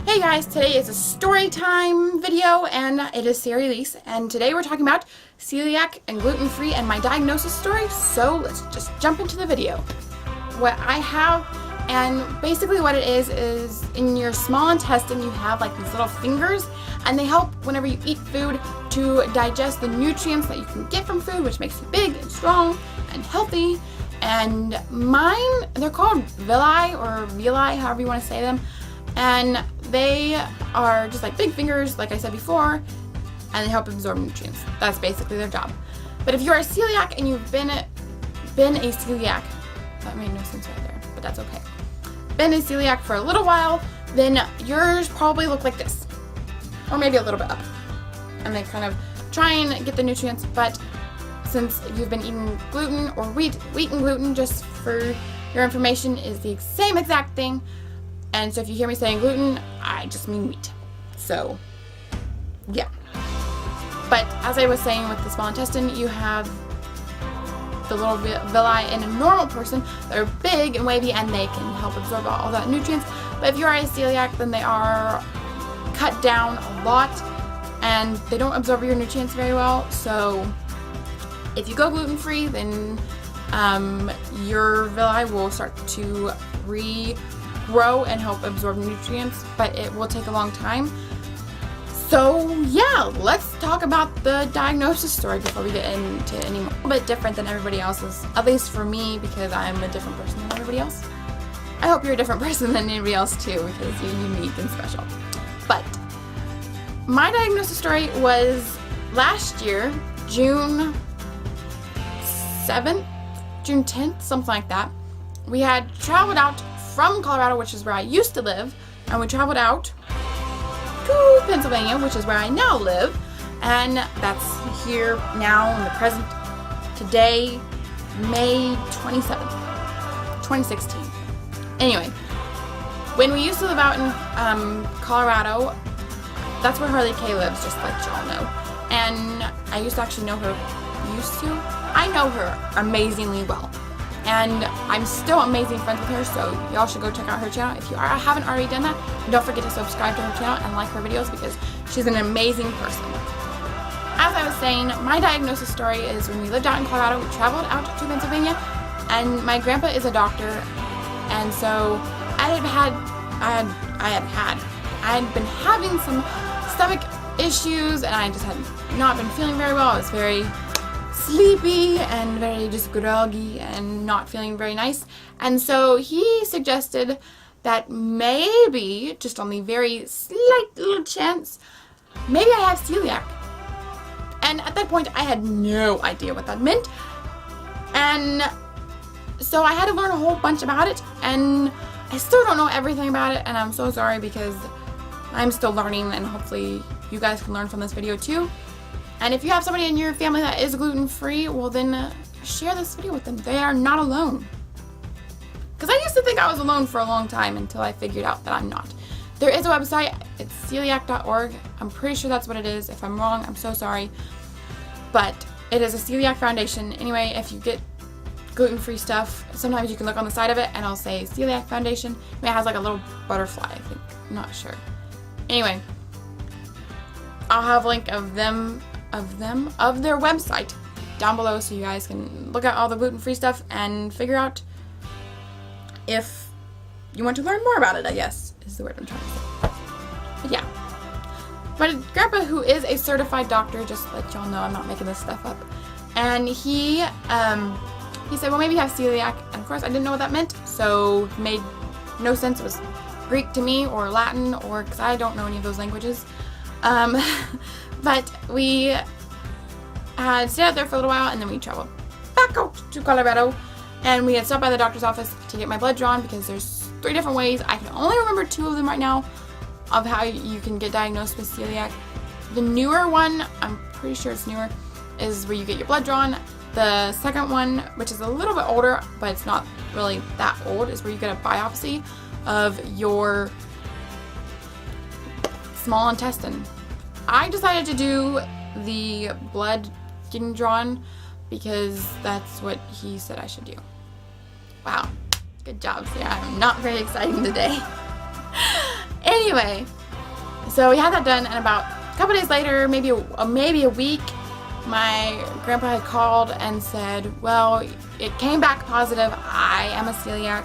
Hey guys, today is a story time video and it is Sarah Elise, and today we're talking about celiac and gluten-free and my diagnosis story. So let's just jump into the video. What I have, and basically what it is in your small intestine you have like these little fingers, and they help whenever you eat food to digest the nutrients that you can get from food, which makes you big and strong and healthy. And mine, they're called villi or villi, however you want to say them. And they are just like big fingers, like I said before, and they help absorb nutrients. That's basically their job. But if you are a celiac and you've been a celiac, that made no sense right there, but that's okay. Been a celiac for a little while, then yours probably look like this, or maybe a little bit up. And they kind of try and get the nutrients, but since you've been eating gluten or wheat and gluten, just for your information, is the same exact thing. And so if you hear me saying gluten, I just mean wheat. So, yeah. But as I was saying with the small intestine, you have the little villi in a normal person. They're big and wavy and they can help absorb all that nutrients. But if you are a celiac, then they are cut down a lot and they don't absorb your nutrients very well. So if you go gluten-free, then your villi will start to regrow and help absorb nutrients, but it will take a long time. So yeah, let's talk about the diagnosis story before we get into any more. A little bit different than everybody else's, at least for me, because I'm a different person than everybody else. I hope you're a different person than anybody else too, because you're unique and special. But my diagnosis story was last year, June 7th, June 10th, something like that. We had traveled out from Colorado, which is where I used to live, and we traveled out to Pennsylvania, which is where I now live, and that's here now in the present today, May 27th, 2016. Anyway, when we used to live out in Colorado, that's where Harley Kay lives, just like y'all know, and I used to actually know her. I know her amazingly well, and I'm still amazing friends with her, so y'all should go check out her channel if you haven't already done that. And don't forget to subscribe to her channel and like her videos because she's an amazing person. As I was saying, my diagnosis story is when we lived out in Colorado, we traveled out to Pennsylvania, and my grandpa is a doctor, and so I had been having some stomach issues, and I just had not been feeling very well. I was very sleepy and very just groggy and not feeling very nice, and so he suggested that maybe, just on the very slight little chance, maybe I have celiac. And at that point I had no idea what that meant, and so I had to learn a whole bunch about it, and I still don't know everything about it, and I'm so sorry because I'm still learning, and hopefully you guys can learn from this video too. And if you have somebody in your family that is gluten-free, well then share this video with them. They are not alone. Because I used to think I was alone for a long time until I figured out that I'm not. There is a website, it's celiac.org. I'm pretty sure that's what it is. If I'm wrong, I'm so sorry. But it is a celiac foundation. Anyway, if you get gluten-free stuff, sometimes you can look on the side of it and it'll say celiac foundation. It has like a little butterfly, I think. I'm not sure. Anyway, I'll have a link of their website down below so you guys can look at all the gluten-free stuff and figure out if you want to learn more about it, I guess is the word I'm trying to say. But yeah, my grandpa, who is a certified doctor, just to let y'all know I'm not making this stuff up, and he said, well, maybe you have celiac, and of course I didn't know what that meant, so it made no sense. It was Greek to me, or Latin, or because I don't know any of those languages. But we had stayed out there for a little while, and then we traveled back out to Colorado, and we had stopped by the doctor's office to get my blood drawn because there's 3 different ways. I can only remember 2 of them right now of how you can get diagnosed with celiac. The newer one, I'm pretty sure it's newer, is where you get your blood drawn. The second one, which is a little bit older, but it's not really that old, is where you get a biopsy of your small intestine. I decided to do the blood getting drawn because that's what he said I should do. Wow, good job, Sarah. I'm not very exciting today. Anyway, So we had that done, and about a couple days later, maybe a week, my grandpa had called and said, well, it came back positive. I am a celiac.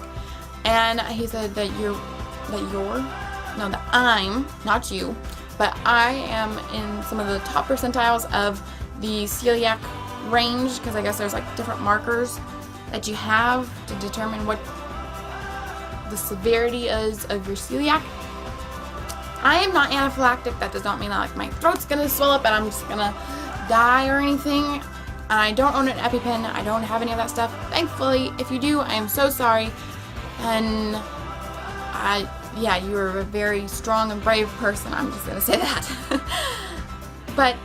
And he said that I'm, not you, but I am in some of the top percentiles of the celiac range, because I guess there's like different markers that you have to determine what the severity is of your celiac. I am not anaphylactic. That does not mean that like my throat's gonna swell up and I'm just gonna die or anything. I don't own an EpiPen. I don't have any of that stuff. Thankfully, if you do, I am so sorry. And yeah, you are a very strong and brave person. I'm just gonna say that. But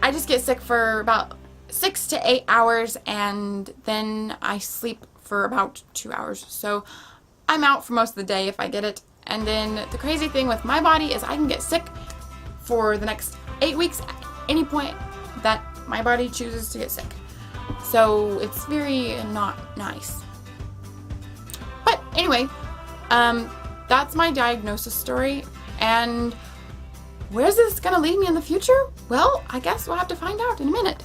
I just get sick for about 6 to 8 hours, and then I sleep for about 2 hours. So I'm out for most of the day if I get it. And then the crazy thing with my body is I can get sick for the next 8 weeks at any point that my body chooses to get sick. So it's very not nice. But anyway, that's my diagnosis story. And where's this gonna lead me in the future? Well, I guess we'll have to find out in a minute.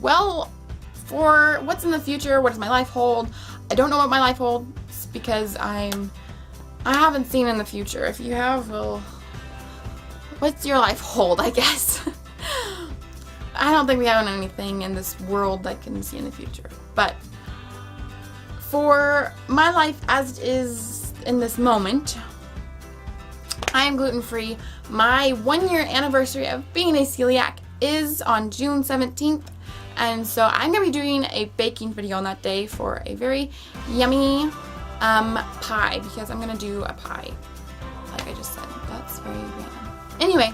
Well, for what's in the future, what does my life hold? I don't know what my life holds because I haven't seen in the future. If you have, well, what's your life hold, I guess? I don't think we have anything in this world that can see in the future. But for my life as it is in this moment, I am gluten-free. My 1-year anniversary of being a celiac is on June 17th. And so I'm going to be doing a baking video on that day for a very yummy pie, because I'm going to do a pie, like I just said. That's very random. Anyway,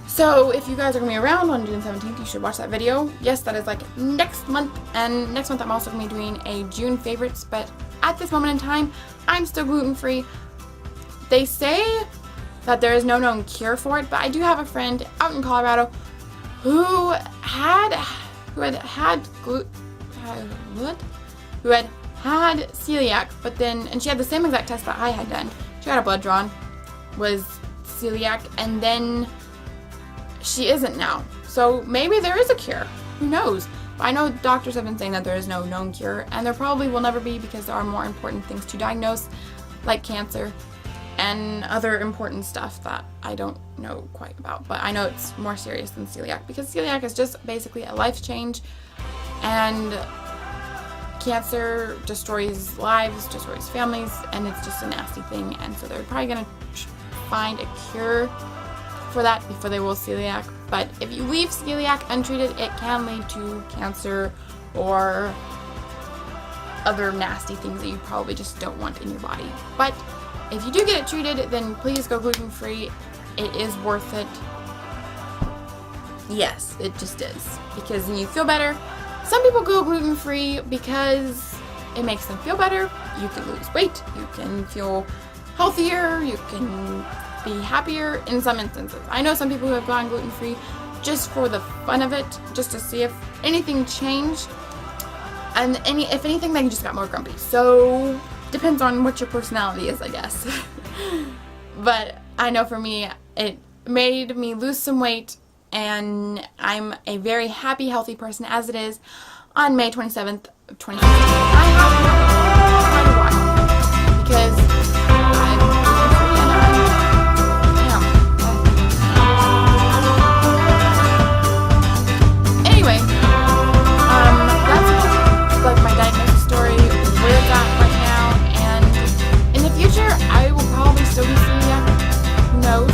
so if you guys are going to be around on June 17th, you should watch that video. Yes, that is like next month, and next month I'm also going to be doing a June favorites, but at this moment in time, I'm still gluten-free. They say that there is no known cure for it, but I do have a friend out in Colorado who had celiac, but then, and she had the same exact test that I had done. She got a blood drawn, was celiac, and then she isn't now. So maybe there is a cure. Who knows? But I know doctors have been saying that there is no known cure, and there probably will never be, because there are more important things to diagnose, like cancer and other important stuff that I don't know quite about. But I know it's more serious than celiac, because celiac is just basically a life change, and cancer destroys lives, destroys families, and it's just a nasty thing. And so they're probably going to find a cure for that before they will celiac. But if you leave celiac untreated, it can lead to cancer or other nasty things that you probably just don't want in your body. But if you do get it treated, then please go gluten-free. It is worth it. Yes, it just is, because then you feel better. Some people go gluten-free because it makes them feel better. You can lose weight, you can feel healthier, you can be happier in some instances. I know some people who have gone gluten-free just for the fun of it, just to see if anything changed. And if anything, they just got more grumpy. So depends on what your personality is, I guess. But I know for me, it made me lose some weight, and I'm a very happy, healthy person as it is on May 27th of 2016. I have quite a while, because I'm gluten-free and I am. Anyway, that's like my diagnosis story, where it's at right now, and in the future, I will probably still be celiac. Who knows?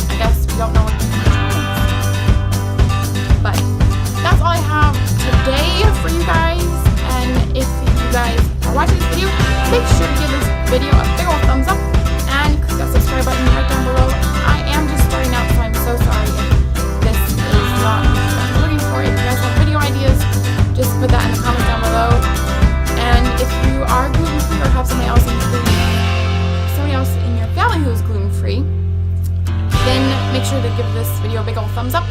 I guess we don't know what the future holds. But that's all I have today for you guys. And if you guys are watching this video, make sure to give this video a big old thumbs up and click that subscribe button right down below. I am just starting out, so I'm so sorry if this is not what I'm looking for. If you guys have video ideas, just put that in the comments down below. And if you are gluten-free or have somebody else in your family who's gluten-free, then make sure to give this video a big old thumbs up